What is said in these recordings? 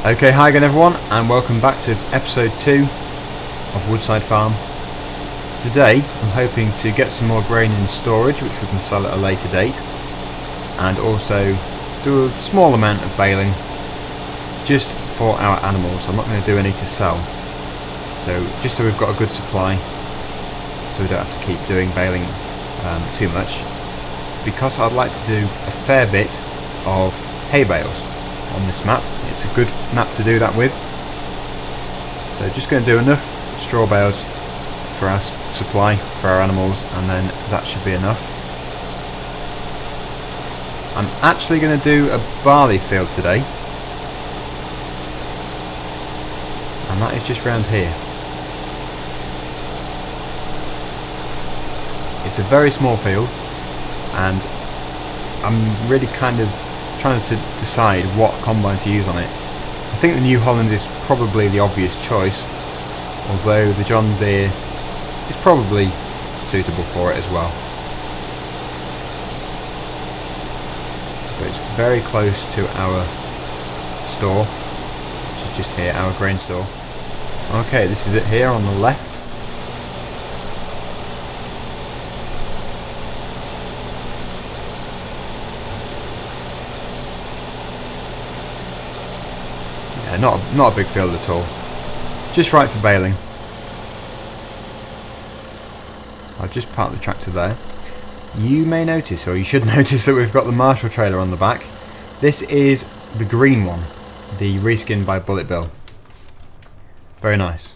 Okay, hi again everyone, and welcome back to episode 2 of Woodside Farm. Today I'm hoping to get some more grain in storage which we can sell at a later date, and also do a small amount of baling just for our animals. I'm not going to do any to sell, so just so we've got a good supply, so we don't have to keep doing baling too much, because I'd like to do a fair bit of hay bales on this map. It's a good map to do that with, so just going to do enough straw bales for our supply for our animals, and then that should be enough. I'm actually going to do a barley field today, and that is just round here. It's a very small field, and I'm really kind of trying to decide what combine to use on it. I think the New Holland is probably the obvious choice, although the John Deere is probably suitable for it as well. But it's very close to our store, which is just here, our grain store. Okay, this is it here on the left. Not a big field at all, just right for baling. I'll just park the tractor there. You may notice, or you should notice, that we've got the Marshall trailer on the back. This is the green one, the reskin by Bullet Bill. Very nice.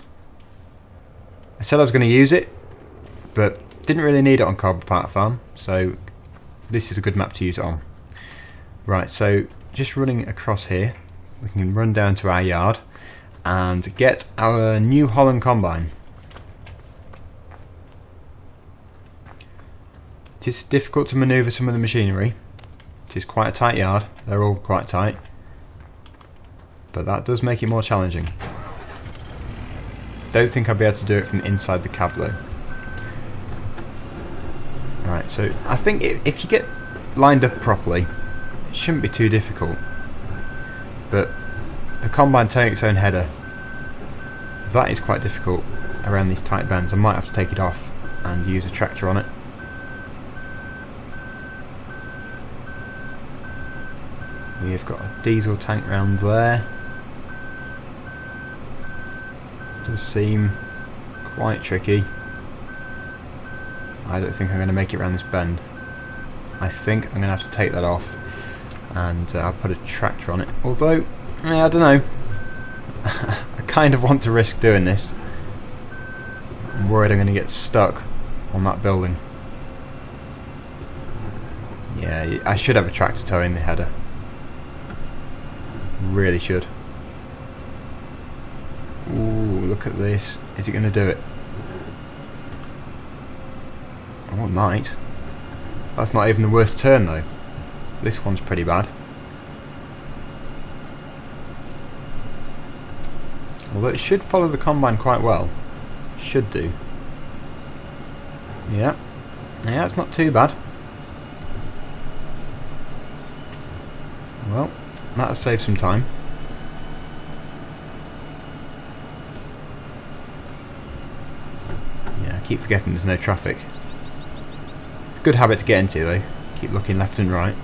I said I was going to use it, but didn't really need it on Cobble Park Farm, so this is a good map to use it on. Right, so just running across here, we can run down to our yard and get our New Holland combine. It is difficult to manoeuvre some of the machinery. It is quite a tight yard, they're all quite tight, but that does make it more challenging. Don't think I'll be able to do it from inside the cab though. Alright, so I think if you get lined up properly, it shouldn't be too difficult. But the combine towing its own header, that is quite difficult around these tight bends. I might have to take it off and use a tractor on it. We've got a diesel tank round there. Does seem quite tricky. I don't think I'm going to make it around this bend. I think I'm going to have to take that off, and I'll put a tractor on it. Although, I don't know. I kind of want to risk doing this. I'm worried I'm going to get stuck on that building. Yeah, I should have a tractor towing the header. Really should. Ooh, look at this. Is it going to do it? Oh, it might. That's not even the worst turn though. This one's pretty bad. Although it should follow the combine quite well. Should do. Yeah. Yeah, it's not too bad. Well, that'll save some time. Yeah, I keep forgetting there's no traffic. Good habit to get into though. Keep looking left and right.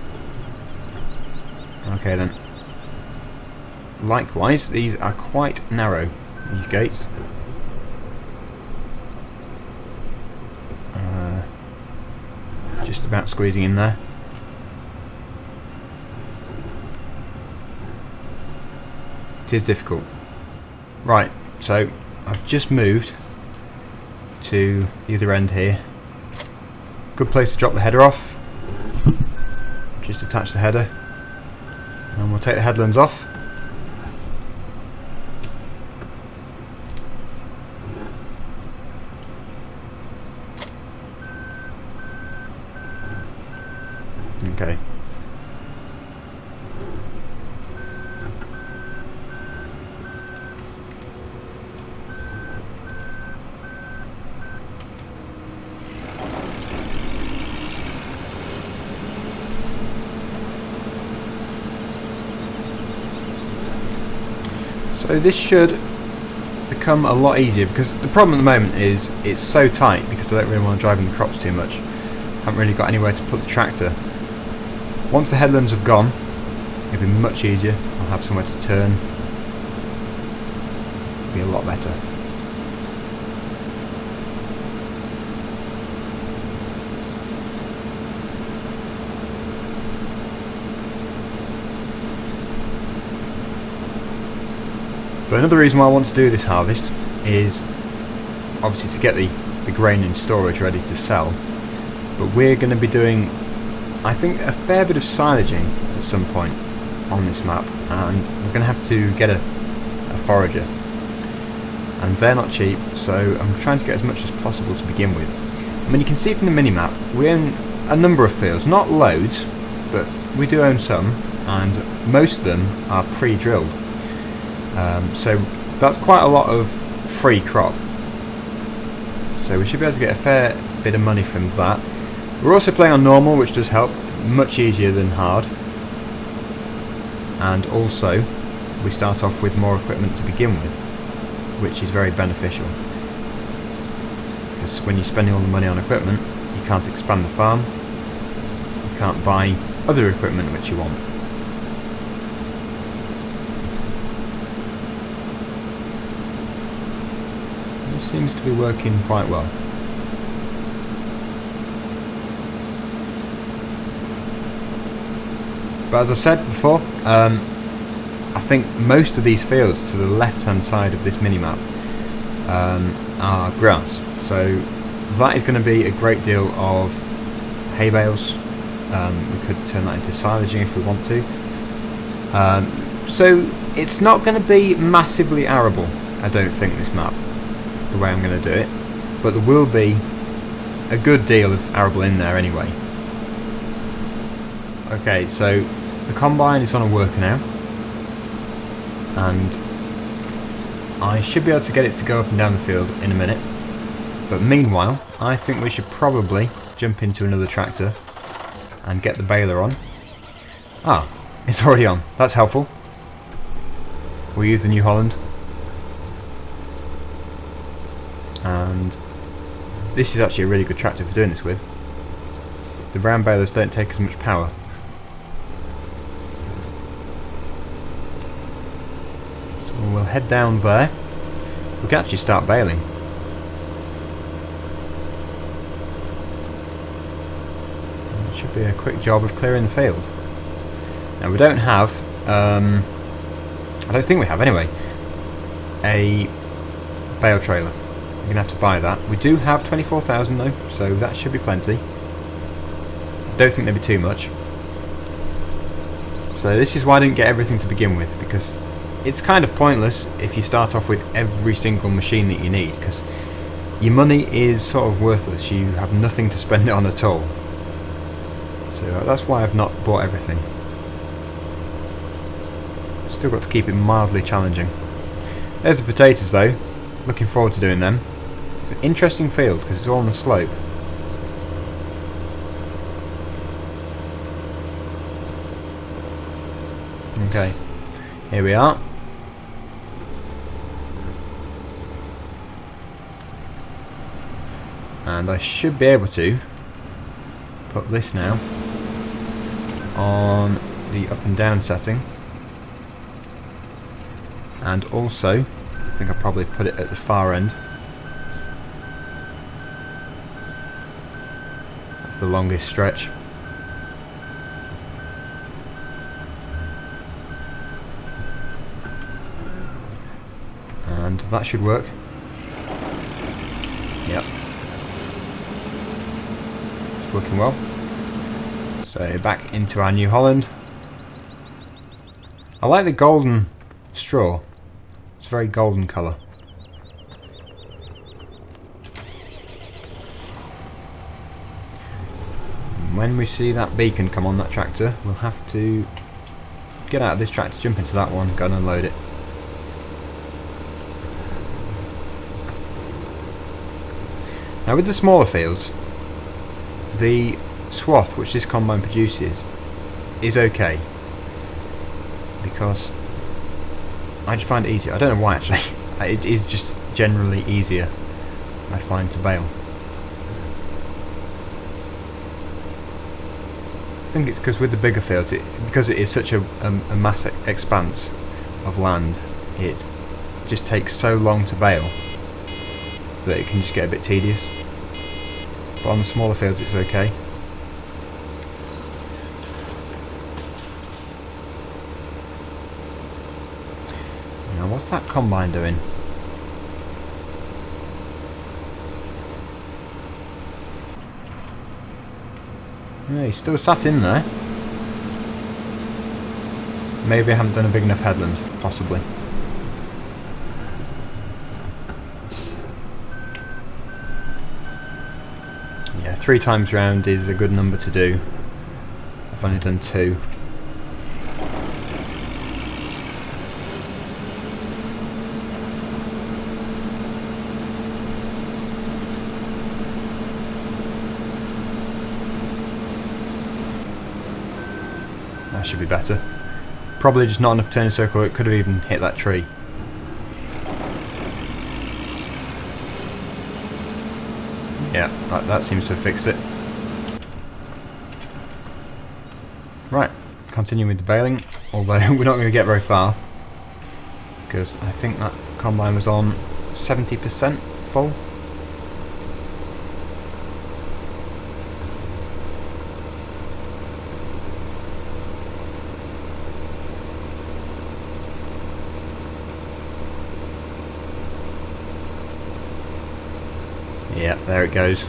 Okay then. Likewise, these are quite narrow, these gates. Just about squeezing in there. It is difficult. Right, so I've just moved to the other end here. Good place to drop the header off. Just attach the header, and we'll take the headlands off. Okay. So this should become a lot easier, because the problem at the moment is it's so tight because I don't really want to drive in the crops too much. I haven't really got anywhere to put the tractor. Once the headlands have gone, it'll be much easier. I'll have somewhere to turn. It'll be a lot better. But another reason why I want to do this harvest is obviously to get the grain in storage ready to sell. But we're going to be doing, I think, a fair bit of silaging at some point on this map, and we're going to have to get a forager. And they're not cheap, so I'm trying to get as much as possible to begin with. I mean, you can see from the mini-map, we own a number of fields, not loads, but we do own some, and most of them are pre-drilled. So that's quite a lot of free crop. So we should be able to get a fair bit of money from that. We're also playing on normal, which does help, much easier than hard. And also, we start off with more equipment to begin with, which is very beneficial. Because when you're spending all the money on equipment, you can't expand the farm, you can't buy other equipment which you want. This seems to be working quite well. But as I've said before, I think most of these fields to the left hand side of this minimap are grass, so that is going to be a great deal of hay bales. We could turn that into silaging if we want to. So it's not going to be massively arable, I don't think, this map, the way I'm going to do it, but there will be a good deal of arable in there anyway. Okay, so the combine is on a worker now, and I should be able to get it to go up and down the field in a minute, but meanwhile I think we should probably jump into another tractor and get the baler on. Ah, it's already on, that's helpful. We'll use the New Holland. And this is actually a really good tractor for doing this with. The round balers don't take as much power. So we'll head down there. We can actually start baling. It should be a quick job of clearing the field. Now we don't have, I don't think we have anyway, a bale trailer. We're going to have to buy that. We do have 24,000 though, so that should be plenty. I don't think there'd be too much. So this is why I didn't get everything to begin with, because it's kind of pointless if you start off with every single machine that you need, because your money is sort of worthless. You have nothing to spend it on at all. So that's why I've not bought everything. Still got to keep it mildly challenging. There's the potatoes though. Looking forward to doing them. It's an interesting field because it's all on the slope. Okay, here we are. And I should be able to put this now on the up and down setting. And also, I think I'll probably put it at the far end. That's the longest stretch. And that should work. Yep. It's working well. So back into our New Holland. I like the golden straw. It's a very golden colour. When we see that beacon come on that tractor, we'll have to get out of this tractor, jump into that one, go and unload it. Now with the smaller fields, the swath which this combine produces is okay, because I just find it easier. I don't know why actually. It is just generally easier, I find, to bale. I think it's because with the bigger fields, because it is such a massive expanse of land, it just takes so long to bale that it can just get a bit tedious. But on the smaller fields it's okay. Now what's that combine doing? Yeah, he's still sat in there. Maybe I haven't done a big enough headland, possibly. Yeah, 3 times round is a good number to do. I've only done 2. That should be better. Probably just not enough turning circle. It could have even hit that tree. Yeah, that seems to have fixed it. Right, continuing with the baling, although we're not going to get very far, because I think that combine was on 70% full. Yeah, there it goes.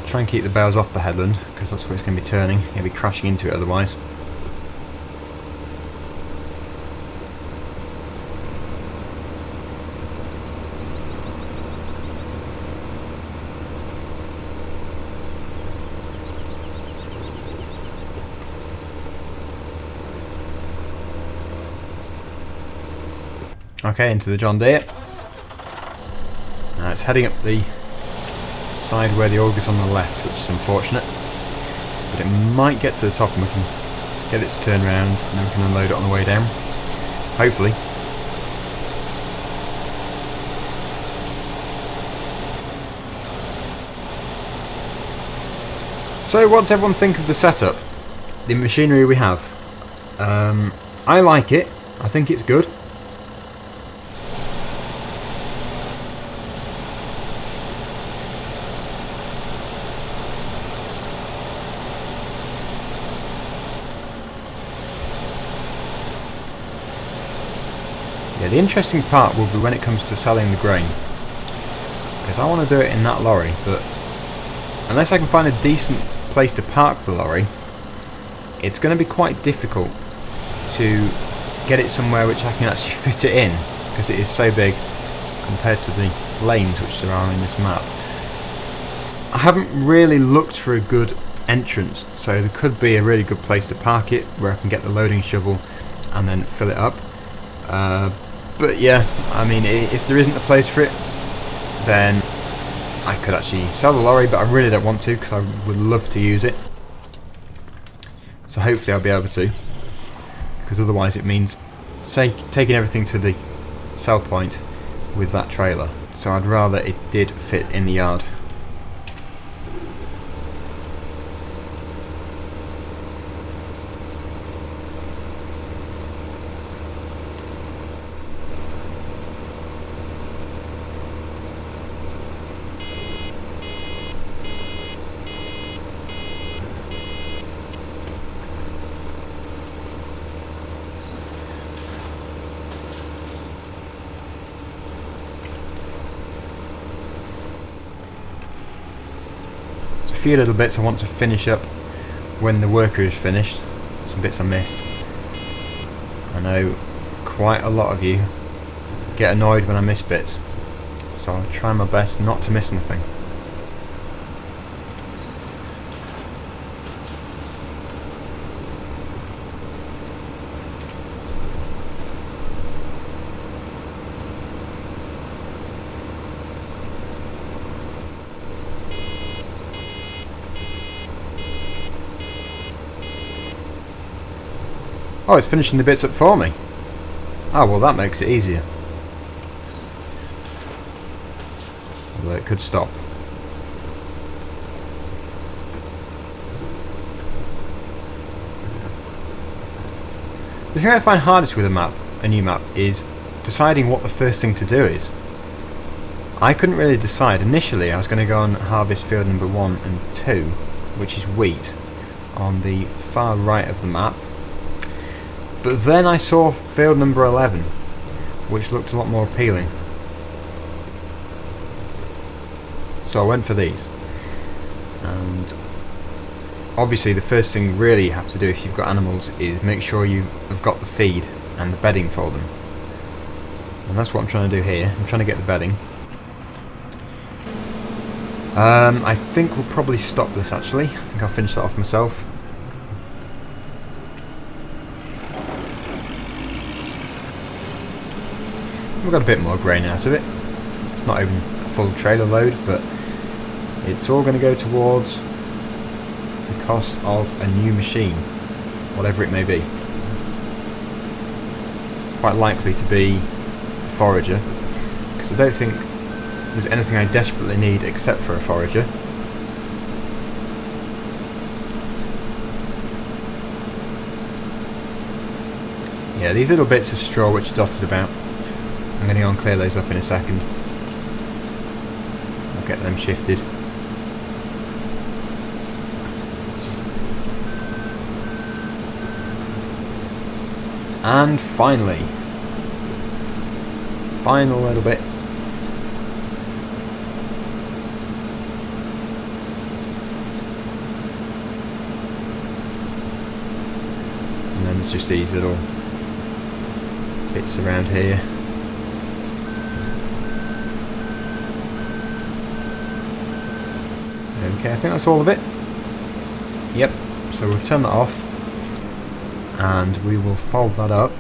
Try and keep the bales off the headland, because that's where it's going to be turning. You'll be crashing into it otherwise. Okay, into the John Deere. Now it's heading up the side where the auger's on the left, which is unfortunate. But it might get to the top and we can get it to turn around and then we can unload it on the way down. Hopefully. So what does everyone think of the setup? The machinery we have? I like it. I think it's good. Yeah, the interesting part will be when it comes to selling the grain, because I want to do it in that lorry, but unless I can find a decent place to park the lorry, it's going to be quite difficult to get it somewhere which I can actually fit it in, because it is so big compared to the lanes which there are in this map. I haven't really looked for a good entrance, so there could be a really good place to park it where I can get the loading shovel and then fill it up. But yeah, I mean, if there isn't a place for it, then I could actually sell the lorry, but I really don't want to because I would love to use it. So hopefully I'll be able to, because otherwise it means taking everything to the sell point with that trailer. So I'd rather it did fit in the yard. A few little bits I want to finish up when the worker is finished. Some bits I missed. I know quite a lot of you get annoyed when I miss bits, so I'll try my best not to miss anything. Oh, it's finishing the bits up for me. Oh, well, that makes it easier. Although it could stop. The thing I find hardest with a new map, is deciding what the first thing to do is. I couldn't really decide. Initially, I was going to go and harvest field number 1 and 2, which is wheat, on the far right of the map. But then I saw field number 11, which looked a lot more appealing. So I went for these. And obviously the first thing really you have to do if you've got animals is make sure you have got the feed and the bedding for them. And that's what I'm trying to do here. I'm trying to get the bedding. I think we'll probably stop this actually. I think I'll finish that off myself. We've got a bit more grain out of it. It's not even a full trailer load, but it's all going to go towards the cost of a new machine, whatever it may be. Quite likely to be a forager, because I don't think there's anything I desperately need except for a forager. Yeah, these little bits of straw which are dotted about, I'm going to go and clear those up in a second. I'll get them shifted. And finally, final little bit. And then there's just these little bits around here. Okay, I think that's all of it. Yep, so we'll turn that off and we will fold that up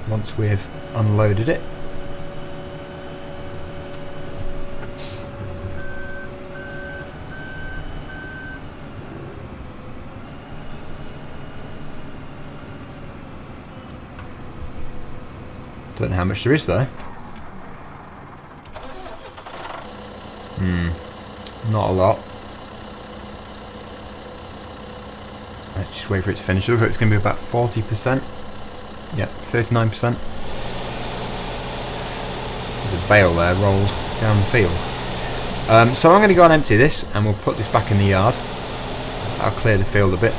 once we've unloaded it. Don't know how much there is though. Not a lot. Let's just wait for it to finish. It looks like it's going to be about 40%. Yep, 39%. There's a bale there rolled down the field. So I'm going to go and empty this and we'll put this back in the yard. I'll clear the field a bit.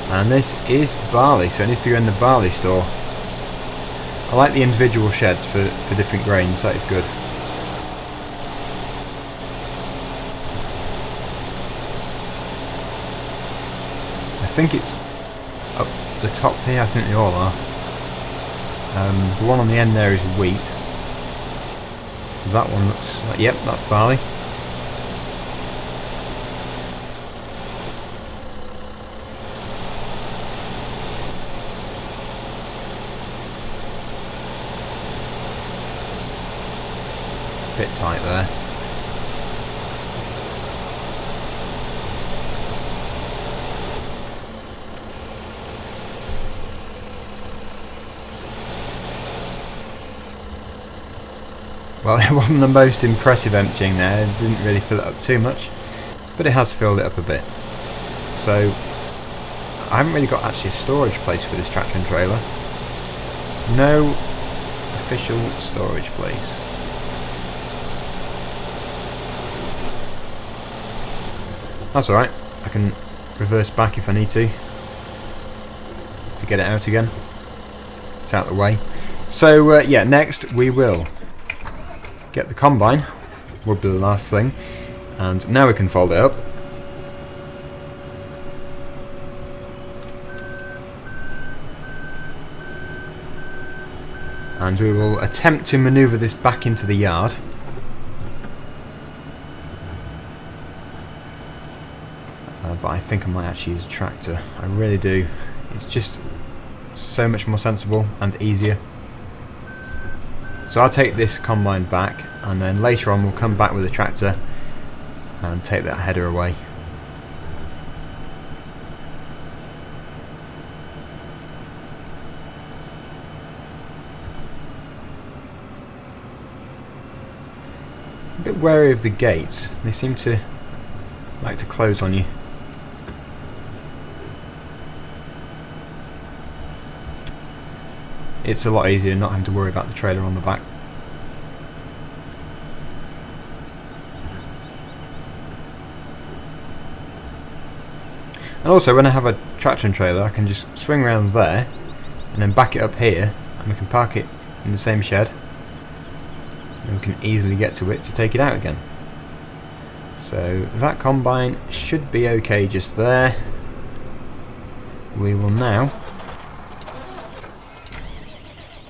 And this is barley, so it needs to go in the barley store. I like the individual sheds for different grains, that is good. I think it's up the top here, I think they all are. The one on the end there is wheat. That one looks like, yep, that's barley. Bit tight there. Well, it wasn't the most impressive emptying there, it didn't really fill it up too much, but it has filled it up a bit. So, I haven't really got actually a storage place for this tractor and trailer. No official storage place. That's alright, I can reverse back if I need to get it out again. It's out of the way. So yeah, next we will get the combine, would be the last thing, and now we can fold it up. And we will attempt to manoeuvre this back into the yard. But I think I might actually use a tractor. I really do. It's just so much more sensible and easier. So I'll take this combine back, and then later on we'll come back with a tractor and take that header away. A bit wary of the gates, they seem to like to close on you. It's a lot easier not having to worry about the trailer on the back. And also, when I have a tractor and trailer, I can just swing around there and then back it up here, and we can park it in the same shed, and we can easily get to it to take it out again. So that combine should be okay just there. We will now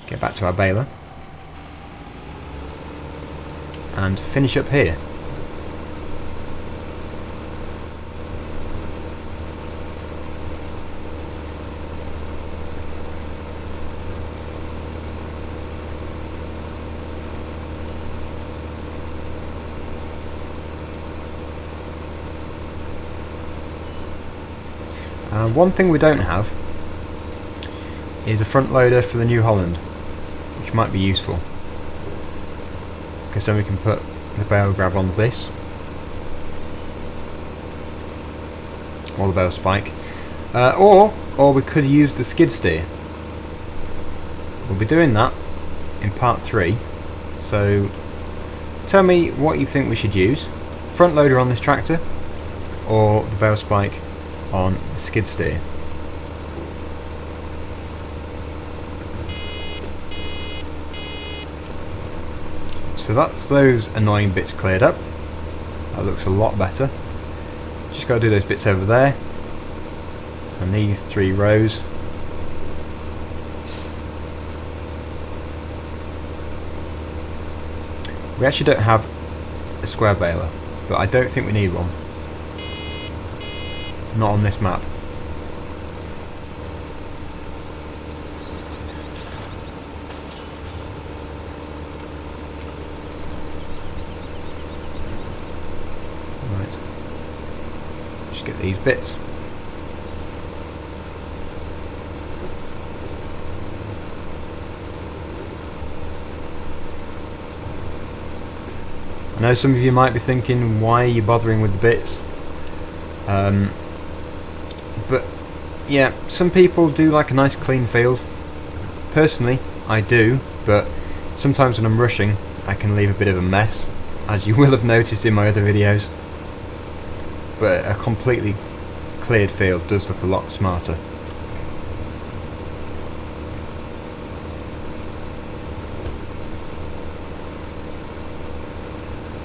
get back to our baler and finish up here. One thing we don't have is a front loader for the New Holland, which might be useful, because then we can put the bale grab on this, or the bale spike, or we could use the skid steer. We'll be doing that in part 3, so tell me what you think we should use: front loader on this tractor, or the bale spike on the skid steer. So that's those annoying bits cleared up. That looks a lot better. Just got to do those bits over there, and these 3 rows. We actually don't have a square baler, but I don't think we need one. Not on this map. Right. Just get these bits. I know some of you might be thinking, why are you bothering with the bits? But yeah, some people do like a nice clean field. Personally, I do, but sometimes when I'm rushing, I can leave a bit of a mess, as you will have noticed in my other videos. But a completely cleared field does look a lot smarter.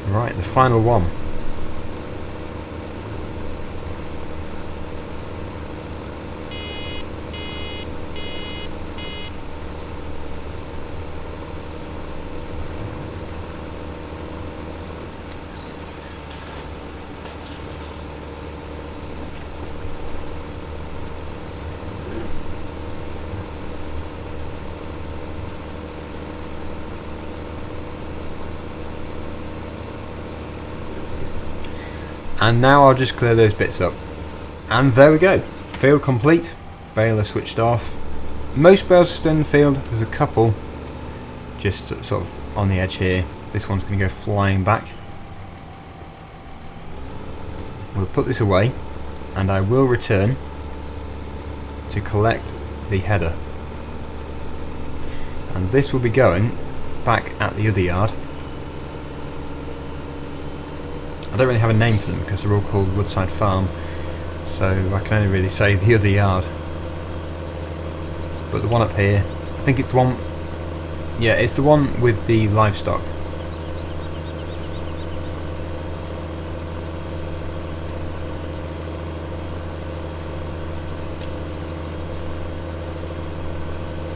Right, the final one. And now I'll just clear those bits up. And there we go. Field complete. Baler switched off. Most bales are still in the field. There's a couple just sort of on the edge here. This one's going to go flying back. We'll put this away, and I will return to collect the header. And this will be going back at the other yard. I don't really have a name for them because they're all called Woodside Farm, so I can only really say the other yard. But the one up here, I think it's the one, yeah, it's the one with the livestock.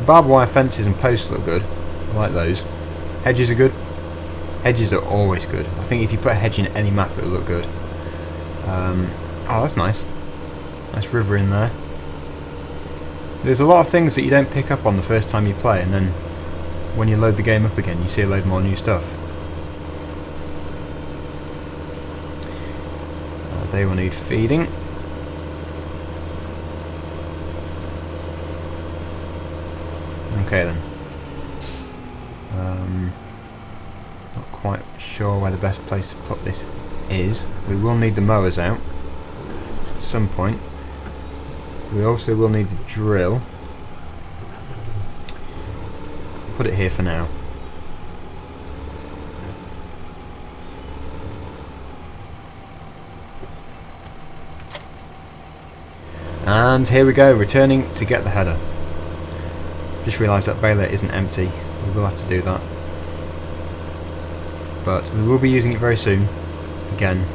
Barbed wire fences and posts look good. I like those. Hedges are good. Hedges are always good. I think if you put a hedge in any map, it'll look good. Oh, that's nice. Nice river in there. There's a lot of things that you don't pick up on the first time you play, and then when you load the game up again you see a load more new stuff. They will need feeding. Okay then. Not quite sure where the best place to put this is. We will need the mowers out at some point. We also will need to drill. Put it here for now. And here we go, returning to get the header. Just realised that baler isn't empty. We will have to do that. But we will be using it very soon. Again.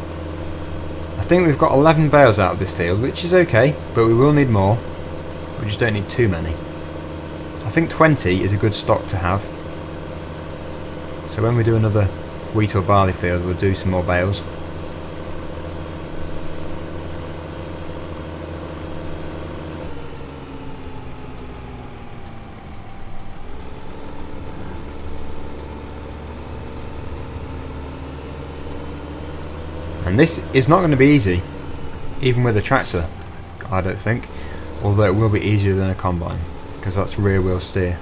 I think we've got 11 bales out of this field, which is okay, but we will need more. We just don't need too many. I think 20 is a good stock to have. So when we do another wheat or barley field, we'll do some more bales. And this is not going to be easy, even with a tractor, I don't think, although it will be easier than a combine, because that's rear wheel steer.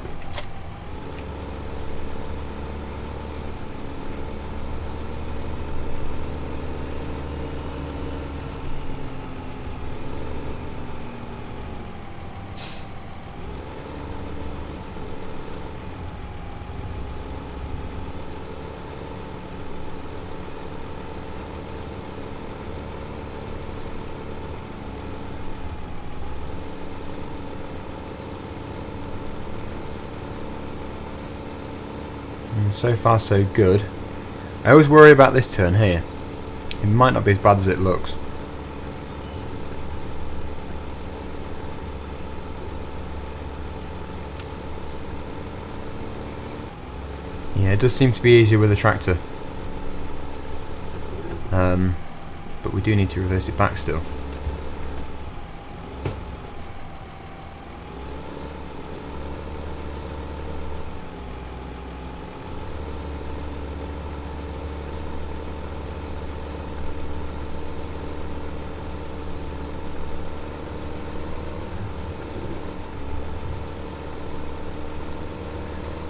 So far so good. I always worry about this turn here. It might not be as bad as it looks. Yeah, it does seem to be easier with a tractor. But we do need to reverse it back still.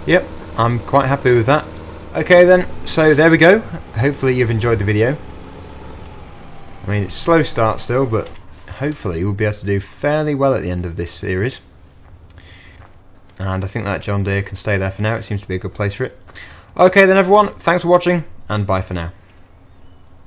Yep, I'm quite happy with that. Okay then, so there we go. Hopefully you've enjoyed the video. I mean, it's a slow start still, but hopefully we'll be able to do fairly well at the end of this series. And I think that John Deere can stay there for now. It seems to be a good place for it. Okay then everyone, thanks for watching, and bye for now.